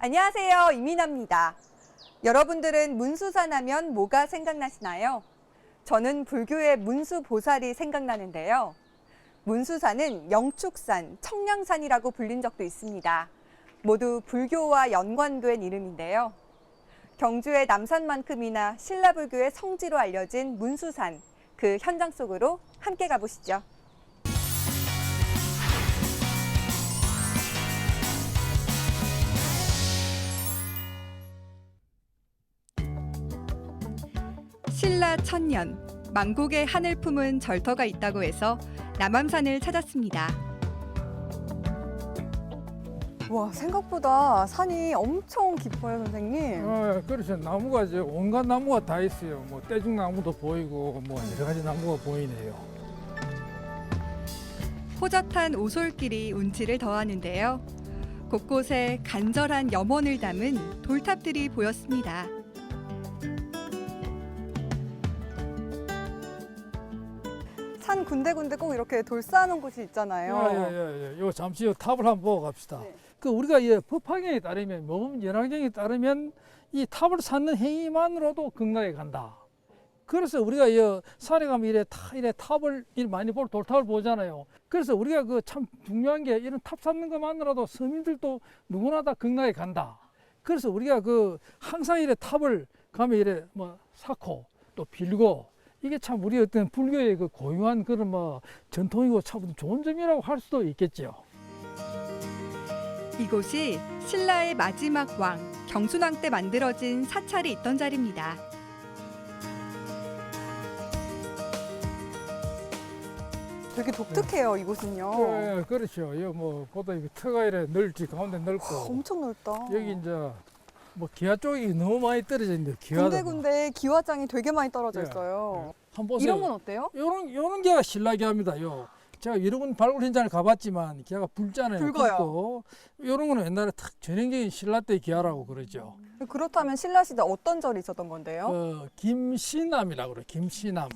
안녕하세요. 이민아입니다. 여러분들은 문수산 하면 뭐가 생각나시나요? 저는 불교의 문수보살이 생각나는데요. 문수산은 영축산, 청량산이라고 불린 적도 있습니다. 모두 불교와 연관된 이름인데요. 경주의 남산만큼이나 신라불교의 성지로 알려진 문수산, 그 현장 속으로 함께 가보시죠. 신라 천년, 만국의 하늘 품은 절터가 있다고 해서 남암산을 찾았습니다. 와, 생각보다 산이 엄청 깊어요, 선생님. 그렇죠. 나무가 이제 온갖 나무가 다 있어요. 뭐 떼죽나무도 보이고 뭐 여러 가지 나무가 보이네요. 호젓한 오솔길이 운치를 더하는데요. 곳곳에 간절한 염원을 담은 돌탑들이 보였습니다. 산 군데군데 꼭 이렇게 돌 쌓아놓은 곳이 있잖아요. 요 잠시 요 탑을 한번 보고 갑시다. 네. 그 우리가 이 법화경에 따르면 모범 연화경에 따르면 이 탑을 쌓는 행위만으로도 극락에 간다. 그래서 우리가 이 산에 가면 이래 탑을 많이 볼 돌탑을 보잖아요. 그래서 우리가 그 참 중요한 게 이런 탑 쌓는 것만으로도 서민들도 누구나 다 극락에 간다. 그래서 우리가 그 항상 이래 탑을 가면 이래 뭐 쌓고 또 빌고 이게 참 우리 어떤 불교의 그 고유한 그런 뭐 전통이고 참 좋은 점이라고 할 수도 있겠죠. 이곳이 신라의 마지막 왕 경순왕 때 만들어진 사찰이 있던 자리입니다. 되게 독특해요, 이곳은요. 그렇죠. 여기 뭐 보다 이거 터가 이래 넓지 가운데 넓고 엄청 넓다. 여기 이제 뭐 기와 쪽이 너무 많이 떨어져 있는데 기와도 군데군데 기와장이 되게 많이 떨어져 예, 있어요. 한번 보세요. 이런 건 어때요? 요런 게가 신라기와입니다. 제가 여러 군 발굴 현장을 가봤지만 기와가 붉잖아요. 붉어요. 요런 거는 옛날에 탁 전형적인 신라 때 기와라고 그러죠. 그렇다면 신라 시대 어떤 절이 있었던 건데요? 김씨남이라고 그래요. 김씨남.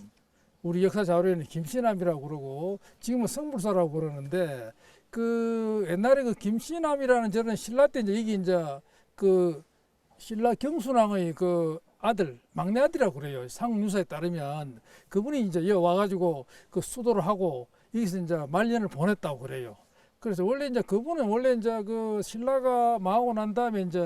우리 역사 자료에는 김씨남이라고 그러고 지금은 성불사라고 그러는데 그 옛날에 그 김씨남이라는 절은 신라 때 이제 이게 이제 그 신라 경순왕의 그 아들, 막내 아들이라고 그래요. 상유사에 따르면 그분이 이제 여기 와가지고 그 수도를 하고 여기서 이제 말년을 보냈다고 그래요. 그래서 원래 이제 그분은 원래 이제 그 신라가 망하고 난 다음에 이제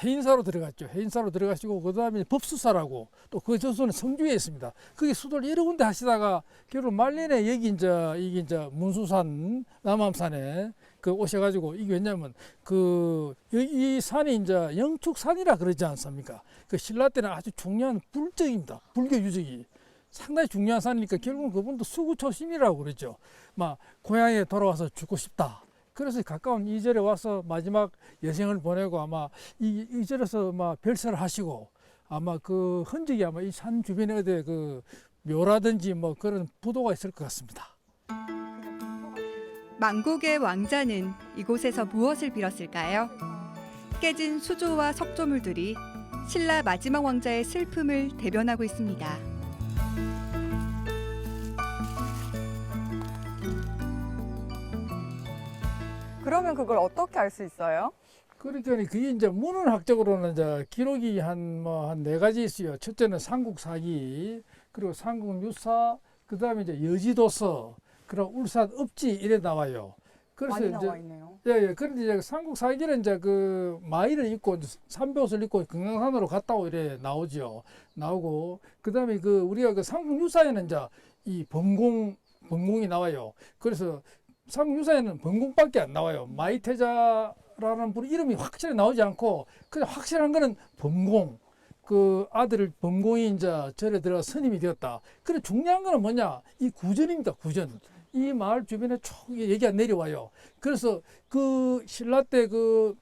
해인사로 들어갔죠. 해인사로 들어가시고 그 다음에 법수사라고 또 그 조선은 성주에 있습니다. 거기 수도를 여러 군데 하시다가 결국 말년에 여기 이제 이게 이제 문수산 남암산에 그 오셔가지고 이게 왜냐면 그 이 산이 이제 영축산이라 그러지 않습니까? 그 신라 때는 아주 중요한 불적입니다. 불교 유적이. 상당히 중요한 산이니까 결국은 그분도 수구초심이라고 그러죠. 막 고향에 돌아와서 죽고 싶다. 그래서 가까운 이 절에 와서 마지막 여생을 보내고 아마 이 절에서 막 별세를 하시고 아마 그 흔적이 아마 이 산 주변에 어디 그 묘라든지 뭐 그런 부도가 있을 것 같습니다. 만국의 왕자는 이곳에서 무엇을 빌었을까요? 깨진 수조와 석조물들이 신라 마지막 왕자의 슬픔을 대변하고 있습니다. 그러면 그걸 어떻게 알 수 있어요? 그러니까 그게 이제 문헌학적으로는 이제 기록이 한 네 가지 있어요. 첫째는 삼국사기, 그리고 삼국유사, 그 다음에 이제 여지도서, 그리고 울산 읍지 이래 나와요. 그래서 많이 이제 나와 있네요. 그런데 이제 삼국사기는 이제 그 마이를 입고 삼배옷을 입고 금강산으로 갔다고 이래 나오죠. 나오고 그 다음에 그 우리가 그 삼국유사에는 이제 이 범공이 나와요. 그래서 삼국유사에는 범공밖에 안 나와요. 마이태자라는 분 이름이 확실히 나오지 않고 그냥 확실한 거는 범공. 그 아들을 범공이 이제 절에 들어가 스님이 되었다. 그래 중요한 거는 뭐냐? 이 구전입니다. 구전. 이 마을 주변에 쭉 얘기가 내려와요. 그래서 그 신라 때 그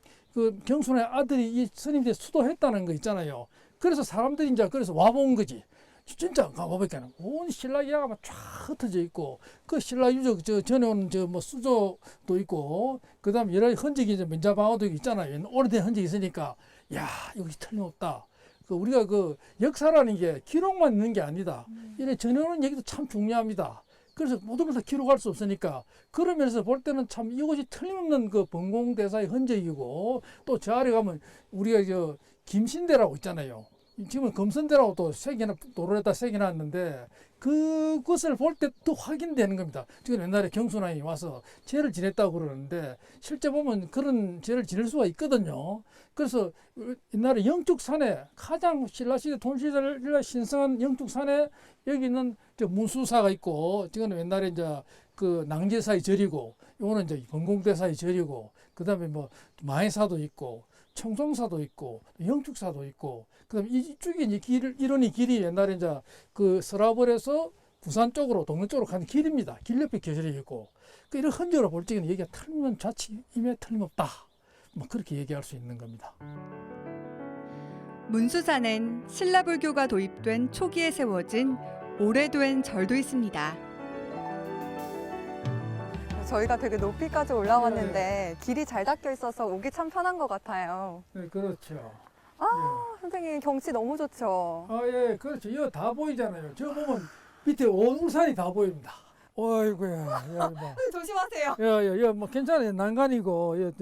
경순의 아들이 이 스님한테 수도했다는 거 있잖아요. 그래서 사람들이 이제 그래서 와본 거지. 진짜 가보니까 온 신라 이야기가 막 쫙 흩어져 있고 그 신라 유적 저 전에 오는 저 뭐 수조도 있고 그다음 여러 흔적이 이제 민자방어도 있잖아요. 오래된 흔적이 있으니까 야 여기 틀림없다. 그 우리가 그 역사라는 게 기록만 있는 게 아니다. 이래 전해오는 얘기도 참 중요합니다. 그래서 모든 걸 다 기록할 수 없으니까 그런 면에서 볼 때는 참 이곳이 틀림없는 그 번공대사의 흔적이고 또 저 아래 가면 우리가 저 김신대라고 있잖아요. 지금은 검선대라고 또 새기나 도로에다 새겨놨는데 그것을 볼 때 또 확인되는 겁니다. 지금 옛날에 경순왕이 와서 제를 지냈다고 그러는데 실제 보면 그런 제를 지낼 수가 있거든요. 그래서 옛날에 영축산에 가장 신라시대 통치자를 신성한 영축산에 여기 있는 저 문수사가 있고 지금 옛날에 이제 그 낭제사의 절이고 요거는 이제 번공대사의 절이고 그다음에 뭐 마해사도 있고 청송사도 있고 영축사도 있고 그다음에 이쪽에 이제 이런이 길이 옛날에 이제 그 서라벌에서 부산 쪽으로 동네 쪽으로 가는 길입니다. 길 옆에 계절이 있고 그 이런 흔적으로 볼 적에는 여기가 틀림없는 자치임에 틀림없다. 뭐 그렇게 얘기할 수 있는 겁니다. 문수산엔 신라불교가 도입된 초기에 세워진 오래된 절도 있습니다. 저희가 되게 높이까지 올라왔는데 길이 잘 닦여 있어서 오기 참 편한 것 같아요. 네, 그렇죠. 선생님 경치 너무 좋죠. 아, 예, 그렇죠. 이거 다 보이잖아요. 저 보면 밑에 온 울산이 다 보입니다. 어이구야, 야, 뭐. 조심하세요. 야, 야, 뭐 괜찮아요. 난간이고, 예,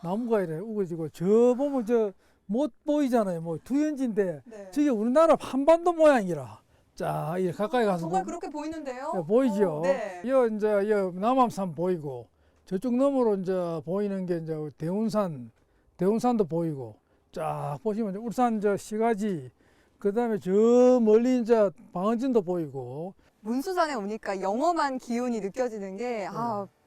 나무가 이래 우거지고, 저 보면 저 못 보이잖아요. 뭐 두연지인데, 네. 저게 우리나라 한반도 모양이라. 자, 이렇게 가까이 가서 정말 그렇게 보이는데요? 예, 보이죠. 네. 여 이제 여 남암산 보이고, 저쪽 너머로 이제 보이는 게 이제 대운산도 보이고, 쫙 보시면 이제 울산 저 시가지, 그다음에 저 멀리 이제 방언진도 보이고. 문수산에 오니까 영험한 기운이 느껴지는 게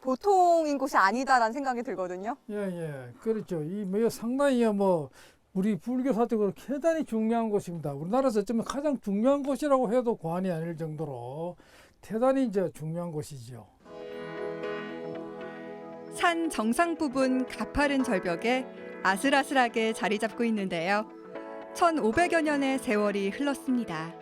보통인 곳이 아니다라는 생각이 들거든요. 예, 그렇죠. 뭐 상당히 뭐 우리 불교사적으로 대단히 중요한 곳입니다. 우리나라에서 어쩌면 가장 중요한 곳이라고 해도 과언이 아닐 정도로 대단히 이제 중요한 곳이죠. 산 정상 부분 가파른 절벽에 아슬아슬하게 자리 잡고 있는데요. 1500여 년의 세월이 흘렀습니다.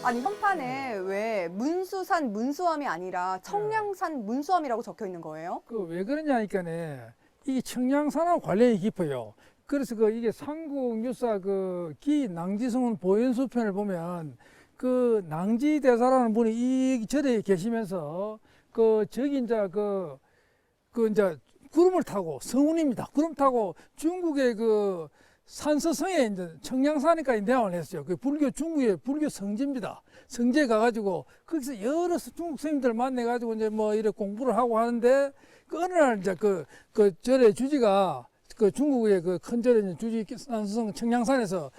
아니 현판에 왜 문수산 문수암이 아니라 청량산 문수암이라고 적혀 있는 거예요? 그 왜 그러냐니까네. 이 청량산하고 관련이 깊어요. 그래서 이게 삼국유사 기 낭지성은 보현수 편을 보면 그 낭지대사라는 분이 이 절에 계시면서 저기 이제 이제 구름을 타고 성운입니다. 구름 타고 중국의 산서성에 이제 청량산에까지 내항을 했어요. 중국의 불교 성지입니다. 성지에 가가지고 거기서 여러 중국 스님들 만나가지고 이제 뭐 이렇게 공부를 하고 하는데 어느 날 이제 절의 주지가 중국의 큰 절의 주지 산서성 청량산에서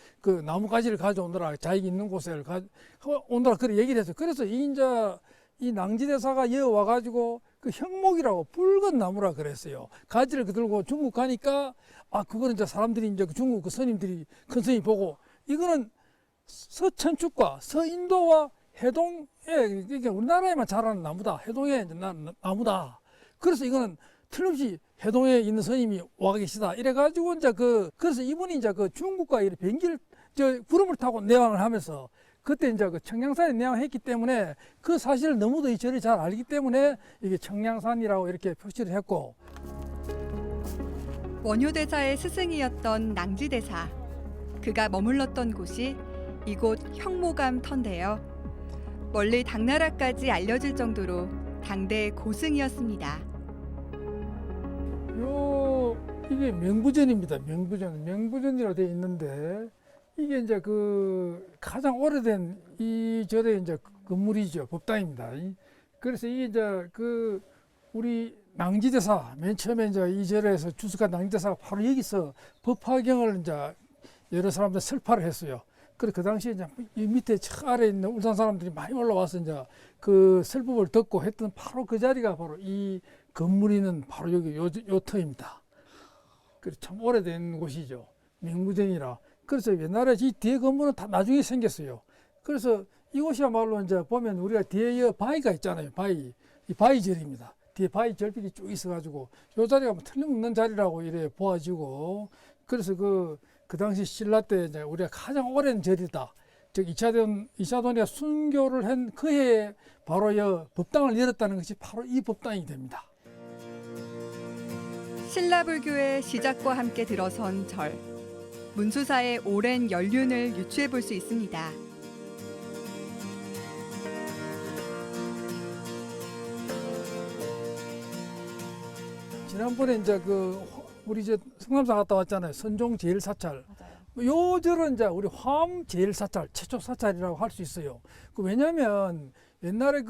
나무가지를 가져오느라 자기 있는 곳에 오느라 그렇게 얘기를 했어요. 그래서 이 낭지대사가 여 와가지고 형목이라고 붉은 나무라 그랬어요. 가지를 들고 중국 가니까 그거는 이제 사람들이 이제 중국 스님들이 큰 스님 보고 이거는 서천축과 서인도와 해동에 그러니까 우리나라에만 자라는 나무다. 해동에 나무다. 그래서 이거는 틀림없이 해동에 있는 스님이 와 계시다. 이래가지고 이제 그래서 이분이 이제 중국과 이렇게 구름을 타고 내항을 하면서 그때 이제 청량산에 내항했기 때문에 그 사실을 너무도 이 절이 잘 알기 때문에 이게 청량산이라고 이렇게 표시를 했고. 원효대사의 스승이었던 낭지대사. 그가 머물렀던 곳이 이곳 형모감 터인데요. 멀리 당나라까지 알려질 정도로 당대의 고승이었습니다. 이게 명부전입니다. 명부전이라고 되어 있는데 이게 이제 가장 오래된 이 절의 이제 건물이죠. 법당입니다. 그래서 이게 이제 우리 낭지대사 맨 처음에 이제 이 절에서 주석한 낭지대사가 바로 여기서 법화경을 이제 여러 사람들 설파를 했어요. 그래서 그 당시에 이제 이 밑에 저 아래 있는 울산 사람들이 많이 올라와서 이제 설법을 듣고 했던 바로 그 자리가 바로 이 건물이 있는 바로 여기 요 터입니다. 그래서 참 오래된 곳이죠. 명부전이라. 그래서 옛날에 이 뒤에 건물은 다 나중에 생겼어요. 그래서 이곳이야말로 이제 보면 우리가 뒤에 바위가 있잖아요. 이 바위절입니다. 뒤에 바위 절벽이 쭉 있어가지고 요 자리가 뭐 틀림없는 자리라고 이래 보아지고 그래서 그 당시 신라 때 이제 우리가 가장 오랜 절이다. 즉 이차돈이가 순교를 한 그 해에 바로 이 법당을 열었다는 것이 바로 이 법당이 됩니다. 신라불교의 시작과 함께 들어선 절. 문수사의 오랜 연륜을 유추해 볼 수 있습니다. 지난번에 이제 우리 이제 성남사 갔다 왔잖아요. 선종 제일 사찰. 요 절은 이제 우리 화엄 제일 사찰, 최초 사찰이라고 할 수 있어요. 왜냐면 옛날에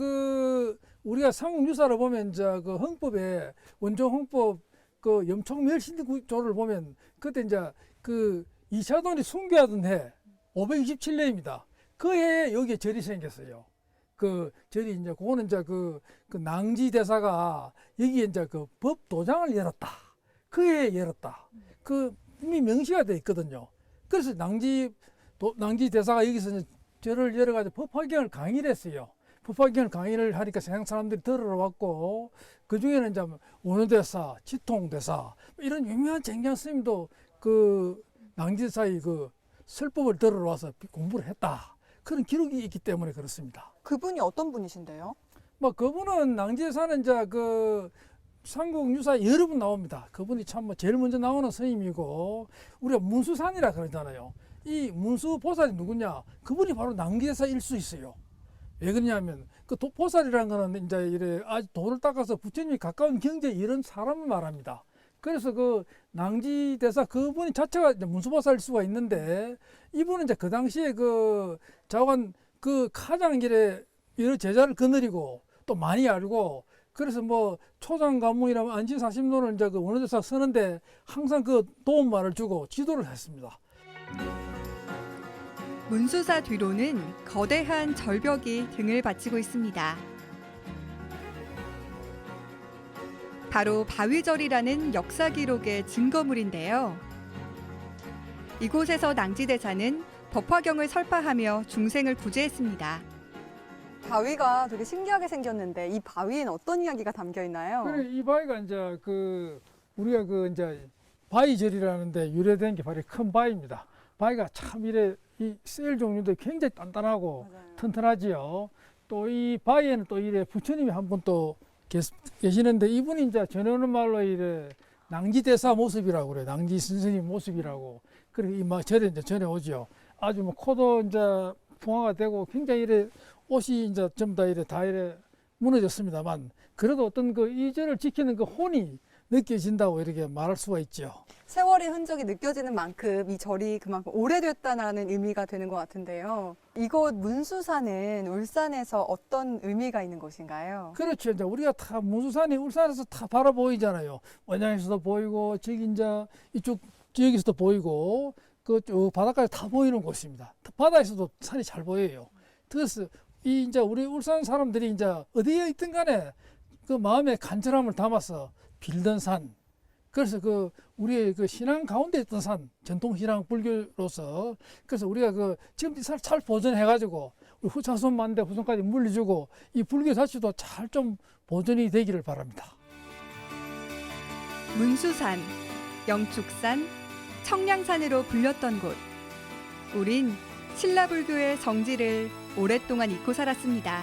우리가 삼국유사를 보면 이제 헌법에 원종 헌법 염총멸신구조를 보면 그때 이제 이차돈이 순교하던 해 527년입니다. 그 해에 여기에 절이 생겼어요. 절이 이제 그거는 이제 낭지 대사가 여기에 이제 법 도장을 열었다. 그 해에 열었다. 이미 명시가 돼 있거든요. 그래서 낭지 대사가 여기서 이제 절을 열어가지고 법화경을 강의를 했어요. 법화경을 강의를 하니까 세상 사람들이 들으러 왔고, 그 중에는 이제 원효대사, 치통대사, 이런 유명한 쟁경 스님도 낭지대사의 설법을 들으러 와서 공부를 했다. 그런 기록이 있기 때문에 그렇습니다. 그분이 어떤 분이신데요? 그분은 낭지대사는 이제 삼국유사 여러 분 나옵니다. 그분이 참 제일 먼저 나오는 스님이고, 우리가 문수산이라 그러잖아요. 이 문수보살이 누구냐? 그분이 바로 낭지대사일 수 있어요. 왜 그러냐면 보살이라는 거는 이제 이래 아주 돌을 닦아서 부처님이 가까운 경제 이런 사람을 말합니다. 그래서 낭지대사 그분이 자체가 이제 문수보살일 수가 있는데, 이분은 이제 그 당시에 자관 가장 여러 제자를 거느리고 또 많이 알고, 그래서 초장가문이라면 안지사심론을 이제 원효대사 쓰는데 항상 도움말을 주고 지도를 했습니다. 문수사 뒤로는 거대한 절벽이 등을 바치고 있습니다. 바로 바위절이라는 역사 기록의 증거물인데요. 이곳에서 낭지대사는 법화경을 설파하며 중생을 구제했습니다. 바위가 되게 신기하게 생겼는데 이 바위엔 어떤 이야기가 담겨 있나요? 그래, 이 바위가 이제 우리가 이제 바위절이라는데 유래된 게 바로 큰 바위입니다. 바위가 참 이 셀 종류도 굉장히 단단하고 맞아요. 튼튼하지요. 또 이 바위에는 또 부처님이 한 분 또 계시는데, 이분이 이제 전하는 말로 낭지대사 모습이라고 그래요. 낭지 선생님 모습이라고. 그리고 이 절에 이제 전해오죠. 아주 코도 이제 풍화가 되고 굉장히 옷이 이제 전부 다 무너졌습니다만, 그래도 어떤 이 절을 지키는 혼이 느껴진다고 이렇게 말할 수가 있죠. 세월의 흔적이 느껴지는 만큼 이 절이 그만큼 오래됐다는 의미가 되는 것 같은데요. 이곳 문수사는 울산에서 어떤 의미가 있는 곳인가요? 그렇죠. 이제 우리가 다 문수산이 울산에서 다 바라보이잖아요. 원양에서도 보이고, 저기 이제 이쪽 지역에서도 보이고, 쭉 바닷가에 다 보이는 곳입니다. 바다에서도 산이 잘 보여요. 그래서 이제 우리 울산 사람들이 이제 어디에 있든 간에 마음의 간절함을 담아서 빌던 산. 그래서 우리의 신앙 가운데 있던 산, 전통 신앙 불교로서, 그래서 우리가 지금 잘 보존해가지고 우리 후차손 만대 후손까지 물려주고 이 불교 자체도 잘 좀 보존이 되기를 바랍니다. 문수산, 영축산, 청량산으로 불렸던 곳. 우린 신라불교의 성지를 오랫동안 잊고 살았습니다.